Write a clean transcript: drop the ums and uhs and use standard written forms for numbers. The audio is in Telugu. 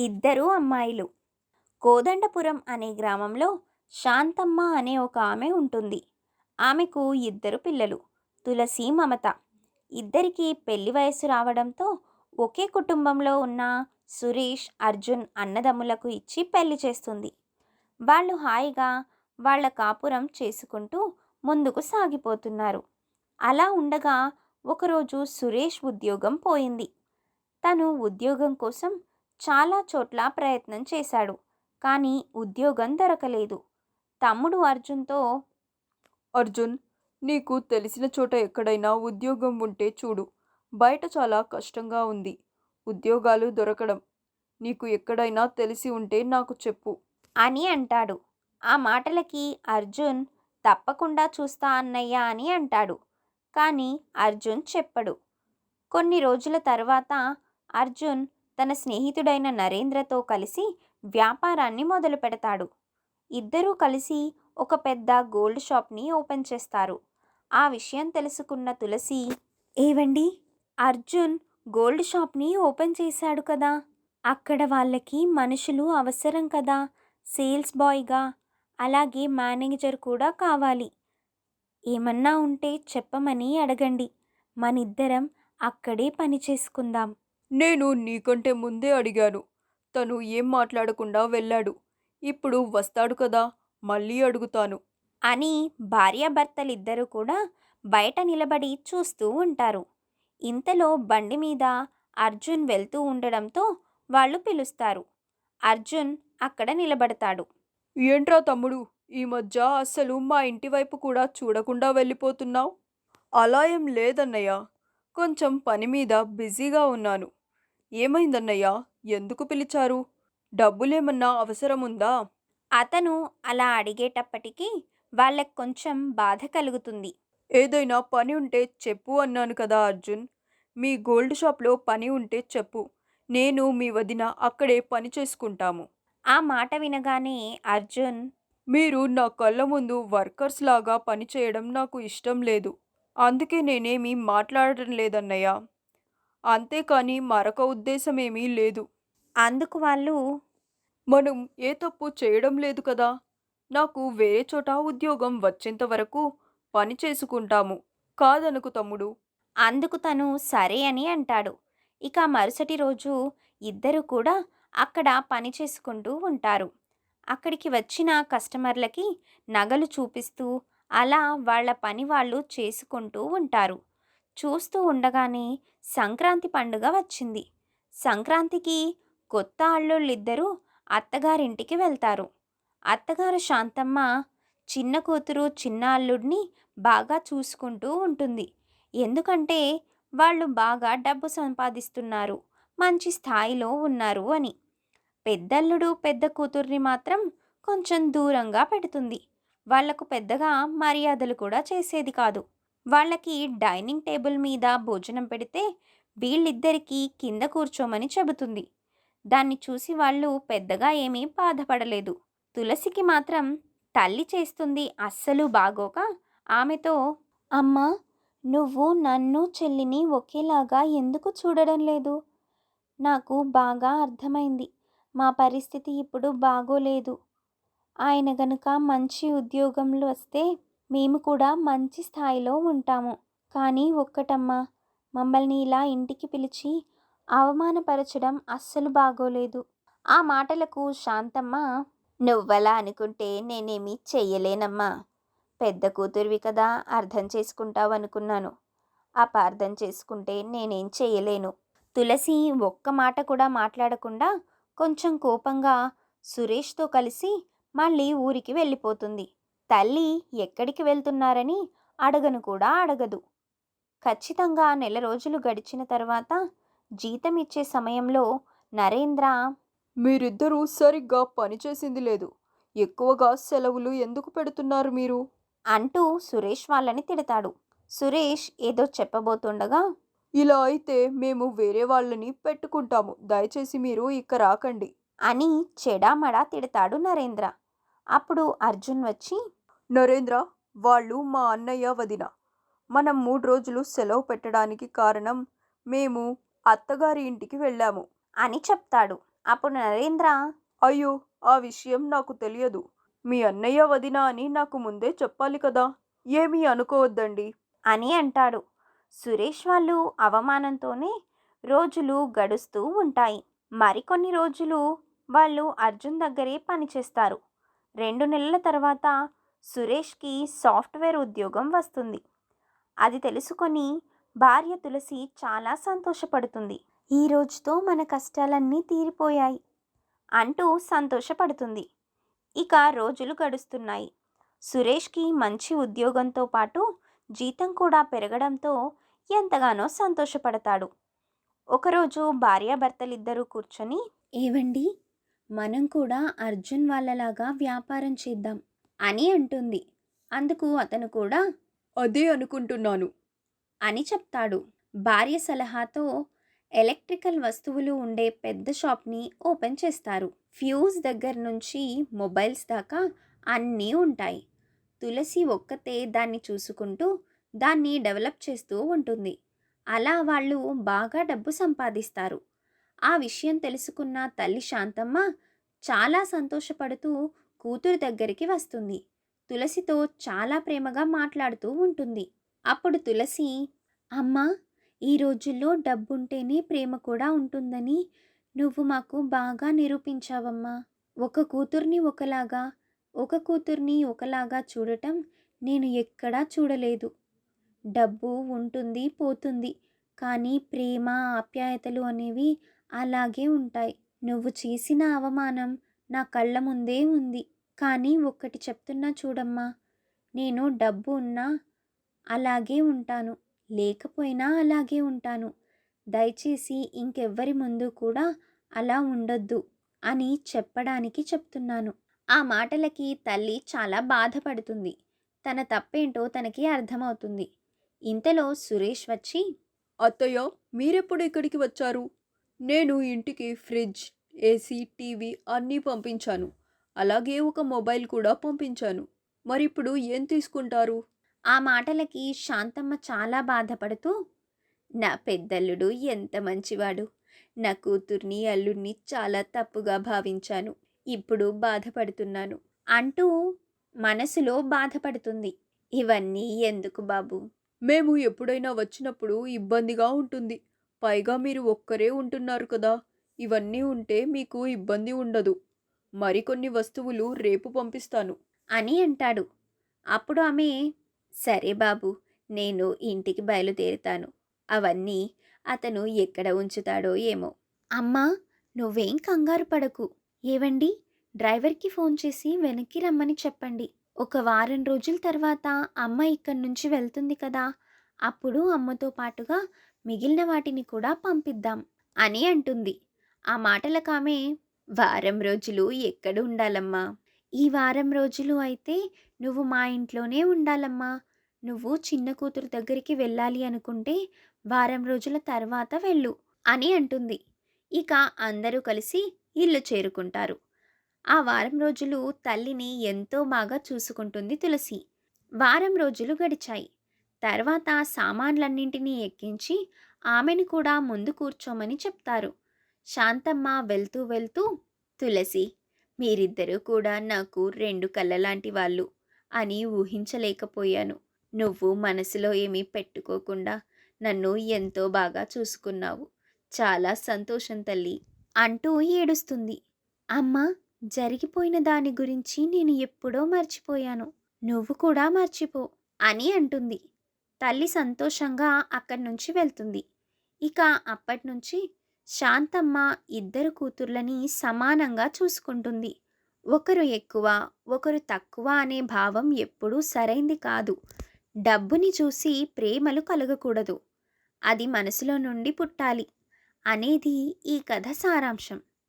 ఇద్దరు అమ్మాయిలు. కోదండపురం అనే గ్రామంలో శాంతమ్మ అనే ఒక ఆమె ఉంటుంది. ఆమెకు ఇద్దరు పిల్లలు, తులసి, మమత. ఇద్దరికీ పెళ్లి వయస్సు రావడంతో ఒకే కుటుంబంలో ఉన్న సురేష్, అర్జున్ అన్నదమ్ములకు ఇచ్చి పెళ్లి చేస్తుంది. వాళ్ళు హాయిగా వాళ్ళ కాపురం చేసుకుంటూ ముందుకు సాగిపోతున్నారు. అలా ఉండగా ఒకరోజు సురేష్ ఉద్యోగం పోయింది. తను ఉద్యోగం కోసం చాలా చోట్ల ప్రయత్నం చేశాడు. కానీ ఉద్యోగం దొరకలేదు. తమ్ముడు అర్జున్తో, అర్జున్, నీకు తెలిసిన చోట ఎక్కడైనా ఉద్యోగం ఉంటే చూడు. బయట చాలా కష్టంగా ఉంది ఉద్యోగాలు దొరకడం. నీకు ఎక్కడైనా తెలిసి ఉంటే నాకు చెప్పు అని అంటాడు. ఆ మాటలకి అర్జున్ తప్పకుండా చూస్తా అన్నయ్య అని అంటాడు. కానీ అర్జున్ చెప్పడు. కొన్ని రోజుల తర్వాత అర్జున్ తన స్నేహితుడైన నరేంద్రతో కలిసి వ్యాపారాన్ని మొదలు పెడతాడు. ఇద్దరూ కలిసి ఒక పెద్ద గోల్డ్ షాప్ని ఓపెన్ చేస్తారు. ఆ విషయం తెలుసుకున్న తులసి, ఏవండి, అర్జున్ గోల్డ్ షాప్ని ఓపెన్ చేశాడు కదా, అక్కడ వాళ్ళకి మనుషులు అవసరం కదా, సేల్స్ బాయ్గా, అలాగే మేనేజర్ కూడా కావాలి. ఏమన్నా ఉంటే చెప్పమని అడగండి. మనిద్దరం అక్కడే పని చేసుకుందాం. నేను నీకంటే ముందే అడిగాను. తను ఏం మాట్లాడకుండా వెళ్ళాడు. ఇప్పుడు వస్తాడు కదా, మళ్ళీ అడుగుతాను అని భార్యాభర్తలిద్దరూ కూడా బయట నిలబడి చూస్తూ ఉంటారు. ఇంతలో బండి మీద అర్జున్ వెళ్తూ ఉండడంతో వాళ్ళు పిలుస్తారు. అర్జున్ అక్కడ నిలబడతాడు. ఏంట్రా తమ్ముడు, ఈ మధ్య అస్సలు మా ఇంటి వైపు కూడా చూడకుండా వెళ్ళిపోతున్నావు? అలా ఏం లేదన్నయ్య, కొంచెం పని మీద బిజీగా ఉన్నాను. ఏమైందన్నయ్య, ఎందుకు పిలిచారు? డబ్బులేమన్నా అవసరముందా? అతను అలా అడిగేటప్పటికీ వాళ్ళకు కొంచెం బాధ కలుగుతుంది. ఏదైనా పని ఉంటే చెప్పు అన్నాను కదా అర్జున్. మీ గోల్డ్ షాప్లో పని ఉంటే చెప్పు. నేను మీ వదిన అక్కడే పని చేసుకుంటాము. ఆ మాట వినగానే అర్జున్, మీరు నా కళ్ళ ముందు వర్కర్స్ లాగా పనిచేయడం నాకు ఇష్టం లేదు. అందుకే నేనేమీ మాట్లాడటం లేదన్నయ్య. అంతేకాని మరొక ఉద్దేశమేమీ లేదు. అందుకు వాళ్ళు, మనం ఏ తప్పు చేయడం లేదు కదా. నాకు వేరే చోట ఉద్యోగం వచ్చేంత వరకు పని చేసుకుంటాము. కాదనకు తమ్ముడు. అందుకు తను సరే అని అంటాడు. ఇక మరుసటి రోజు ఇద్దరు కూడా అక్కడ పని చేసుకుంటూ ఉంటారు. అక్కడికి వచ్చిన కస్టమర్లకి నగలు చూపిస్తూ అలా వాళ్ళ పని వాళ్ళు చేసుకుంటూ ఉంటారు. చూస్తూ ఉండగానే సంక్రాంతి పండుగ వచ్చింది. సంక్రాంతికి కొత్త అల్లుళ్ళిద్దరూ అత్తగారింటికి వెళ్తారు. అత్తగారు శాంతమ్మ చిన్న కూతురు చిన్న అల్లుడిని బాగా చూసుకుంటూ ఉంటుంది. ఎందుకంటే వాళ్ళు బాగా డబ్బు సంపాదిస్తున్నారు, మంచి స్థాయిలో ఉన్నారు అని. పెద్దల్లుడు పెద్ద కూతుర్ని మాత్రం కొంచెం దూరంగా పెడుతుంది. వాళ్లకు పెద్దగా మర్యాదలు కూడా చేసేది కాదు. వాళ్ళకి డైనింగ్ టేబుల్ మీద భోజనం పెడితే వీళ్ళిద్దరికీ కింద కూర్చోమని చెబుతుంది. దాన్ని చూసి వాళ్ళు పెద్దగా ఏమీ బాధపడలేదు. తులసికి మాత్రం తల్లి చేస్తుంది అస్సలు బాగోక ఆమెతో, అమ్మా, నువ్వు నన్ను చెల్లిని ఒకేలాగా ఎందుకు చూడడం లేదు? నాకు బాగా అర్థమైంది. మా పరిస్థితి ఇప్పుడు బాగోలేదు. ఆయన గనుక మంచి ఉద్యోగంలో వస్తే మేము కూడా మంచి స్థాయిలో ఉంటాము. కానీ ఒక్కటమ్మా, మమ్మల్ని ఇలా ఇంటికి పిలిచి అవమానపరచడం అస్సలు బాగోలేదు. ఆ మాటలకు శాంతమ్మ, నువ్వలా అనుకుంటే నేనేమీ చెయ్యలేనమ్మా. పెద్ద కూతురివి కదా, అర్థం చేసుకుంటావనుకున్నాను. అపార్థం చేసుకుంటే నేనేం చెయ్యలేను. తులసి ఒక్క మాట కూడా మాట్లాడకుండా కొంచెం కోపంగా సురేష్తో కలిసి మళ్ళీ ఊరికి వెళ్ళిపోతుంది. తల్లి ఎక్కడికి వెళ్తున్నారని అడగను కూడా అడగదు. ఖచ్చితంగా నెల రోజులు గడిచిన తర్వాత జీతం ఇచ్చే సమయంలో నరేంద్ర, మీరిద్దరూ సరిగ్గా పనిచేసింది లేదు. ఎక్కువగా సెలవులు ఎందుకు పెడుతున్నారు మీరు? అంటూ సురేష్ వాళ్ళని తిడతాడు. సురేష్ ఏదో చెప్పబోతుండగా, ఇలా అయితే మేము వేరే వాళ్ళని పెట్టుకుంటాము. దయచేసి మీరు ఇక రాకండి అని చెడామడా తిడతాడు నరేంద్ర. అప్పుడు అర్జున్ వచ్చి, నరేంద్ర, వాళ్ళు మా అన్నయ్య వదిన. మనం 3 రోజులు సెలవు పెట్టడానికి కారణం మేము అత్తగారి ఇంటికి వెళ్ళాము అని చెప్తాడు. అప్పుడు నరేంద్ర అయ్యో! ఆ విషయం నాకు తెలియదు. మీ అన్నయ్య, వదిన అని నాకు ముందే చెప్పాలి కదా! ఏమీ అనుకోవద్దండి. అని అంటాడు. సురేష్ వాళ్ళు అవమానంతోనే రోజులు గడుస్తూ ఉంటాయి. మరికొన్ని రోజులు వాళ్ళు అర్జున్ దగ్గరే పనిచేస్తారు. 2 నెలల తర్వాత సురేష్కి సాఫ్ట్వేర్ ఉద్యోగం వస్తుంది. అది తెలుసుకొని భార్య తులసి చాలా సంతోషపడుతుంది. ఈ రోజుతో మన కష్టాలన్నీ తీరిపోయాయి అంటూ సంతోషపడుతుంది. ఇక రోజులు గడుస్తున్నాయి. సురేష్కి మంచి ఉద్యోగంతో పాటు జీతం కూడా పెరగడంతో ఎంతగానో సంతోషపడతాడు. ఒకరోజు భార్యాభర్తలిద్దరూ కూర్చొని, ఏవండి, మనం కూడా అర్జున్ వాళ్ళలాగా వ్యాపారం చేద్దాం అని అంటుంది. అందుకు అతను కూడా అదే అనుకుంటున్నాను. అని చెప్తాడు. భార్య సలహాతో ఎలక్ట్రికల్ వస్తువులు ఉండే పెద్ద షాప్ని ఓపెన్ చేస్తారు. ఫ్యూజ్ దగ్గర నుంచి మొబైల్స్ దాకా అన్నీ ఉంటాయి. తులసి ఒక్కతే దాన్ని చూసుకుంటూ దాన్ని డెవలప్ చేస్తూ ఉంటుంది. అలా వాళ్ళు బాగా డబ్బు సంపాదిస్తారు. ఆ విషయం తెలుసుకున్న తల్లి శాంతమ్మ చాలా సంతోషపడుతూ కూతురు దగ్గరికి వస్తుంది. తులసితో చాలా ప్రేమగా మాట్లాడుతూ ఉంటుంది. అప్పుడు తులసి, అమ్మా, ఈ రోజుల్లో డబ్బుంటేనే ప్రేమ కూడా ఉంటుందని నువ్వు మాకు బాగా నిరూపించావమ్మా. ఒక కూతుర్ని ఒకలాగా చూడటం నేను ఎక్కడా చూడలేదు. డబ్బు ఉంటుంది, పోతుంది. కానీ ప్రేమ, ఆప్యాయతలు అనేవి అలాగే ఉంటాయి. నువ్వు చేసిన అవమానం నా కళ్ళ ముందే ఉంది. కానీ ఒక్కటి చెప్తున్నా చూడమ్మా, నేను డబ్బు ఉన్నా అలాగే ఉంటాను, లేకపోయినా అలాగే ఉంటాను. దయచేసి ఇంకెవ్వరి ముందు కూడా అలా ఉండొద్దు అని చెప్పడానికి చెప్తున్నాను. ఆ మాటలకి తల్లి చాలా బాధపడుతుంది. తన తప్పేంటో తనకి అర్థమవుతుంది. ఇంతలో సురేష్ వచ్చి, అత్తయ్య, మీరెప్పుడు ఇక్కడికి వచ్చారు? నేను ఇంటికి ఫ్రిడ్జ్, ఏసీ, టీవీ అన్నీ పంపించాను. అలాగే ఒక మొబైల్ కూడా పంపించాను. మరిప్పుడు ఏం తీసుకుంటారు? ఆ మాటలకి శాంతమ్మ చాలా బాధపడుతూ, నా పెద్దల్లుడు ఎంత మంచివాడు. నా కూతుర్ని, అల్లుడిని చాలా తప్పుగా భావించాను. ఇప్పుడు బాధపడుతున్నాను అంటూ మనసులో బాధపడుతుంది. ఇవన్నీ ఎందుకు బాబు? మేము ఎప్పుడైనా వచ్చినప్పుడు ఇబ్బందిగా ఉంటుంది. పైగా మీరు ఒక్కరే ఉంటున్నారు కదా! ఇవన్నీ ఉంటే మీకు ఇబ్బంది ఉండదు. మరికొన్ని వస్తువులు రేపు పంపిస్తాను. అని అంటాడు. అప్పుడు ఆమె, సరే బాబు, నేను ఇంటికి బయలుదేరుతాను. అవన్నీ అతను ఎక్కడ ఉంచుతాడో ఏమో. అమ్మా, నువ్వేం కంగారు పడకు. ఏవండి, డ్రైవర్కి ఫోన్ చేసి వెనక్కి రమ్మని చెప్పండి. ఒక వారం రోజుల తర్వాత అమ్మ ఇక్కడి నుంచి వెళ్తుంది కదా, అప్పుడు అమ్మతో పాటుగా మిగిలిన వాటిని కూడా పంపిద్దాం అని అంటుంది. ఆ మాటలకామె, వారం రోజులు ఎక్కడ ఉండాలమ్మా? ఈ వారం రోజులు అయితే నువ్వు మా ఇంట్లోనే ఉండాలమ్మా. నువ్వు చిన్న కూతురు దగ్గరికి వెళ్ళాలి అనుకుంటే వారం రోజుల తర్వాత వెళ్ళు అని అంటుంది. ఇక అందరూ కలిసి ఇల్లు చేరుకుంటారు. ఆ వారం రోజులు తల్లిని ఎంతో బాగా చూసుకుంటుంది తులసి. వారం రోజులు గడిచాయి. తర్వాత సామాన్లన్నింటినీ ఎక్కించి ఆమెను కూడా ముందు కూర్చోమని చెప్తారు. శాంతమ్మ వెళ్తూ వెళ్తూ, తులసి, మీరిద్దరూ కూడా నాకు 2 కళ్ళలాంటి వాళ్ళు అని ఊహించలేకపోయాను. నువ్వు మనసులో ఏమీ పెట్టుకోకుండా నన్ను ఎంతో బాగా చూసుకున్నావు. చాలా సంతోషం తల్లి అంటూ ఏడుస్తుంది. అమ్మా, జరిగిపోయిన దాని గురించి నేను ఎప్పుడో మర్చిపోయాను. నువ్వు కూడా మర్చిపో అని అంటుంది. తల్లి సంతోషంగా అక్కడి నుంచి వెళ్తుంది. ఇక అప్పటినుంచి శాంతమ్మ ఇద్దరు కూతుర్లని సమానంగా చూసుకుంటుంది. ఒకరు ఎక్కువ, ఒకరు తక్కువ అనే భావం ఎప్పుడూ సరైంది కాదు. డబ్బుని చూసి ప్రేమలు కలగకూడదు. అది మనసులో నుండి పుట్టాలి అనేది ఈ కథ సారాంశం.